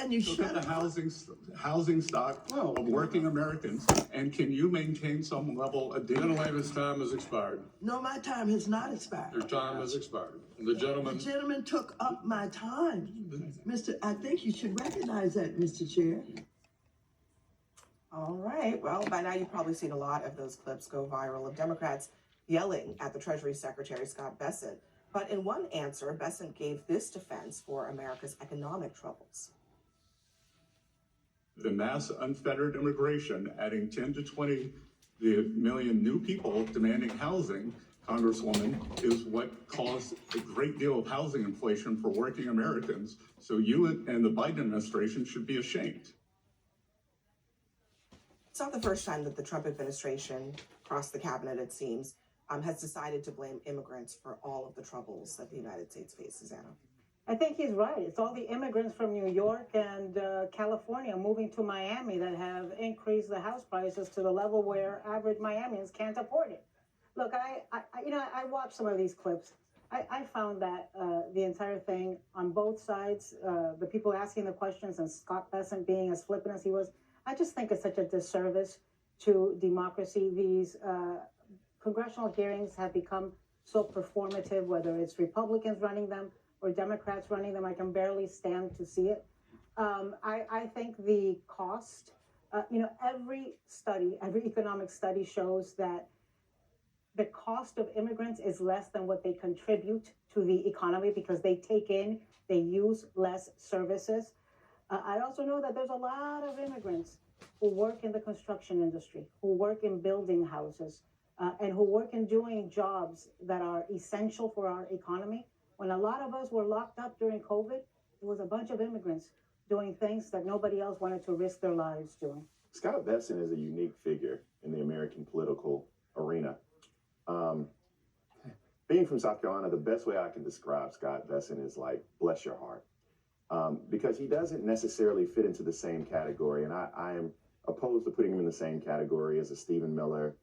Can you Look shut at the up? housing stock of working Americans, and can you maintain some level of dignity? Gentleman's time has expired. No, my time has not expired. Your time has expired. The The gentleman. gentleman took up my time. I think you should recognize that, Mr. Chair. All right. Well, by now you've probably seen a lot of those clips go viral of Democrats yelling at the Treasury Secretary, Scott Bessent. But in one answer, Bessent gave this defense for America's economic troubles. The mass unfettered immigration, adding 10 to 20 million new people demanding housing, Congresswoman, is what caused a great deal of housing inflation for working Americans. So you and the Biden administration should be ashamed. It's not the first time that the Trump administration, across the cabinet it seems, has decided to blame immigrants for all of the troubles that the United States faces, Anna. I think he's right. It's all the immigrants from New York and California moving to Miami that have increased the house prices to the level where average Miamians can't afford it. Look, I watched some of these clips. I found that the entire thing on both sides, the people asking the questions and Scott Bessent being as flippant as he was, I just think it's such a disservice to democracy. These congressional hearings have become so performative, whether it's Republicans running them or Democrats running them. I can barely stand to see it. I think the cost, every economic study shows that the cost of immigrants is less than what they contribute to the economy because they use less services. I also know that there's a lot of immigrants who work in the construction industry, who work in building houses, and who work in doing jobs that are essential for our economy. When a lot of us were locked up during COVID, it was a bunch of immigrants doing things that nobody else wanted to risk their lives doing. Scott Bessent is a unique figure in the American political arena. Being from South Carolina, the best way I can describe Scott Bessent is like, bless your heart. Because he doesn't necessarily fit into the same category. And I am opposed to putting him in the same category as a Stephen Miller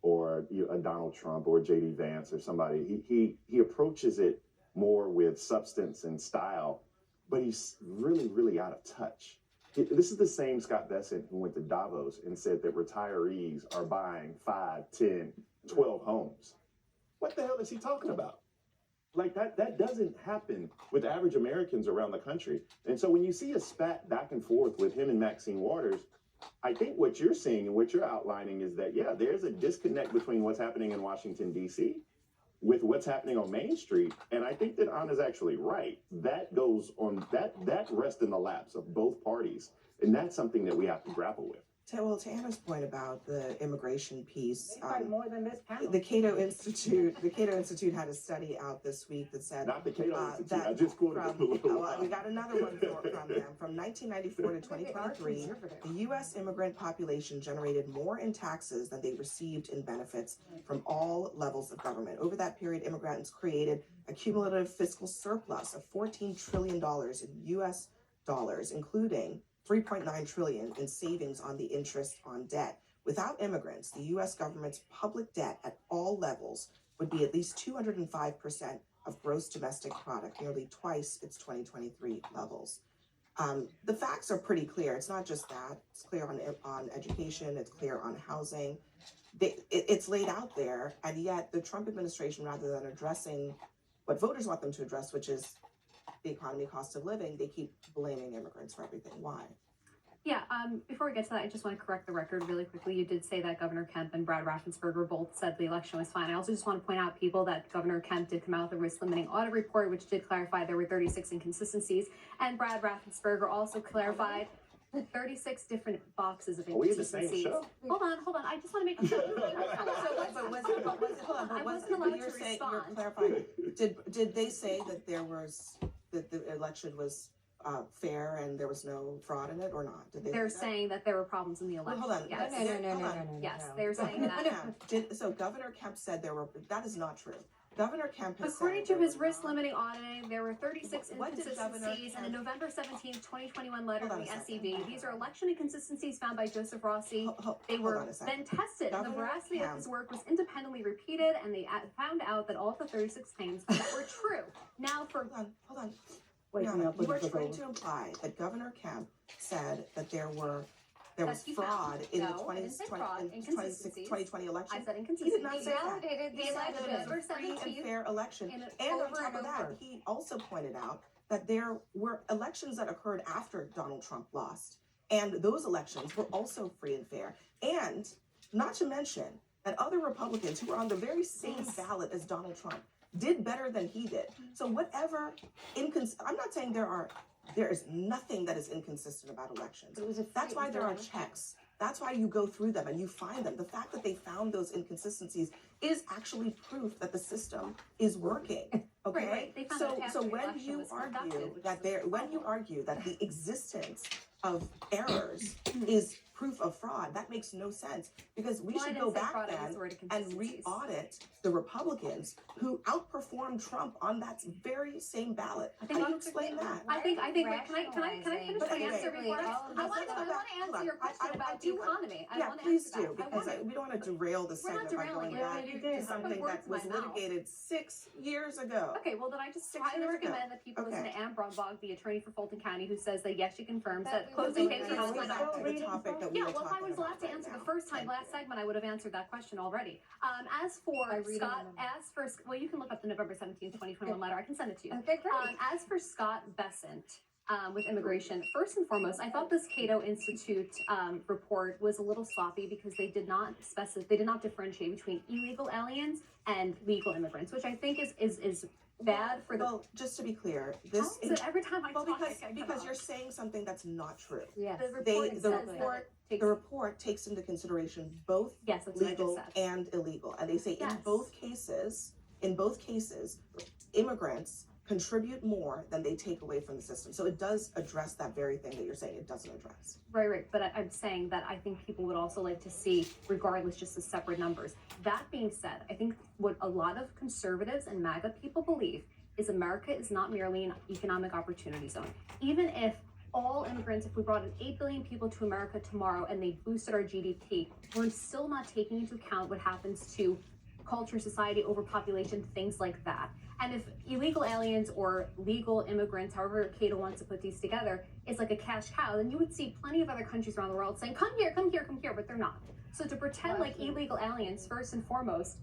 or a Donald Trump or J.D. Vance or somebody. He approaches it more with substance and style, but he's really, really out of touch. This is the same Scott Bessent who went to Davos and said that retirees are buying 5, 10, 12 homes. What the hell is he talking about? Like that doesn't happen with average Americans around the country. And so when you see a spat back and forth with him and Maxine Waters, I think what you're seeing and what you're outlining is that, yeah, there's a disconnect between what's happening in Washington, D.C. with what's happening on Main Street. And I think that Anna's actually right. That goes on, that rests in the laps of both parties. And that's something that we have to grapple with. Well, to Anna's point about the immigration piece, More than this panel. the Cato Institute had a study out this week that said Not the Cato Institute. that I just quoted from, a little well, we got another one from them. From 1994 to 2023, the U.S. immigrant population generated more in taxes than they received in benefits from all levels of government. Over that period, immigrants created a cumulative fiscal surplus of $14 trillion in U.S. dollars, including $3.9 trillion in savings on the interest on debt. Without immigrants, the U.S. government's public debt at all levels would be at least 205% of gross domestic product, nearly twice its 2023 levels. The facts are pretty clear. It's not just that. It's clear on education. It's clear on housing. It's laid out there, and yet the Trump administration, rather than addressing what voters want them to address, which is the economy, cost of living, they keep blaming immigrants for everything. Why? Yeah, before we get to that, I just want to correct the record really quickly. You did say that Governor Kemp and Brad Raffensperger both said the election was fine. I also just want to point out, people, that Governor Kemp did come out with a risk-limiting audit report, which did clarify there were 36 inconsistencies, and Brad Raffensperger also clarified 36 different boxes of inconsistencies. Hold on. I just want to make sure. Did they say that the election was fair and there was no fraud in it, or not? They're saying that there were problems in the election. Well, hold on. Yes. No. Yes, they're saying that. So Governor Kemp said there were. That is not true. Governor Kemp has According said to his risk-limiting auditing, there were 36 inconsistencies in a Kemp- November 17th, 2021 letter Hold on from the a second. SEB. These are election inconsistencies found by Joseph Rossi. They hold were on a second. then tested, and the Governor veracity Kemp- of his work was independently repeated, and they found out that all of the 36 claims were true. Now, for Hold on. waking Brianna, up with you are this trying over. to imply that Governor Kemp said that there was That he found. fraud in the No, I didn't say fraud, 2020 I election. said He inconsistency. did not say that. validated He the said that it was November a free and 17th fair election. and And on over top and of that, over. he also pointed out that there were elections that occurred after Donald Trump lost. And those elections were also free and fair. And not to mention that other Republicans who were on the very same ballot as Donald Trump did better than he did. So whatever I'm not saying there is nothing that is inconsistent about elections. It was a That's why there are free- checks. That's why you go through them and you find them. The fact that they found those inconsistencies is actually proof that the system is working. Okay. Right. They found So that so after the when election you was argue conducted, which that is there a when you problem. argue that the existence of errors is proof of fraud, that makes no sense because we Well, I should didn't go say back fraud, I used then the word and inconsistencies. re-audit the Republicans who outperformed Trump on that very same ballot. I How think do you I'm- explain that? I think, wait, can I finish But my anyway, answer before all of I these want things- to answer your question I about do the want- economy. I Yeah, want to please answer do, that. because we don't want to derail this We're not segment by derailing going it. back You to did. something Put words that in my was mouth. litigated 6 years ago. Okay, well then I just 6 highly years ago. recommend that people listen Okay. to Ann Brombaugh, the attorney for Fulton County, who says that yes, she confirms That that we closing will cases do are that. Going not. back to the reading topic that we Yeah, were well, if I talking was allowed about to right answer now. the first time Thank last you. segment, I would have answered that question already. As for By reading Scott, them. well, you can look up the November 17th, 2021 letter. I can send it to you. Okay, great. As for Scott Bessent, with immigration, first and foremost, I thought this Cato Institute report was a little sloppy because they did not differentiate between illegal aliens and legal immigrants, which I think is bad for the. Well, just to be clear, How this is it every time I well talk, because I get cut because off? you're saying something that's not true. Yes. The report The says that report it the report takes into consideration both yes, that's what I just legal said. and illegal, and they say Yes. in both cases, immigrants contribute more than they take away from the system. So it does address that very thing that you're saying it doesn't address. Right. But I'm saying that I think people would also like to see, regardless, just the separate numbers. That being said, I think what a lot of conservatives and MAGA people believe is America is not merely an economic opportunity zone. Even if all immigrants, if we brought in 8 billion people to America tomorrow and they boosted our GDP, we're still not taking into account what happens to culture, society, overpopulation, things like that. And if illegal aliens or legal immigrants, however Cato wants to put these together, is like a cash cow, then you would see plenty of other countries around the world saying, come here, but they're not. So to pretend like illegal aliens, first and foremost,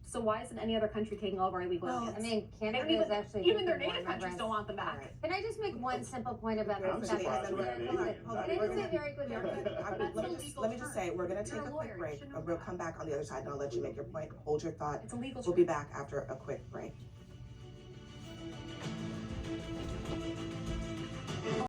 so why isn't any other country taking all of our illegal Well, aliens? I mean, Canada Maybe is actually even their taking native more countries immigrants. don't want them back. Alright. Can I just make one simple point about I'm this? surprised Hold we on, had hold on. any- Hold on, It we're is a gonna- very good Let argument. me just say we're gonna take You're a a quick lawyer, break. you shouldn't We'll know come back on the other side and I'll let you make your point. Hold your thought. It's illegal. We'll be back after a quick break.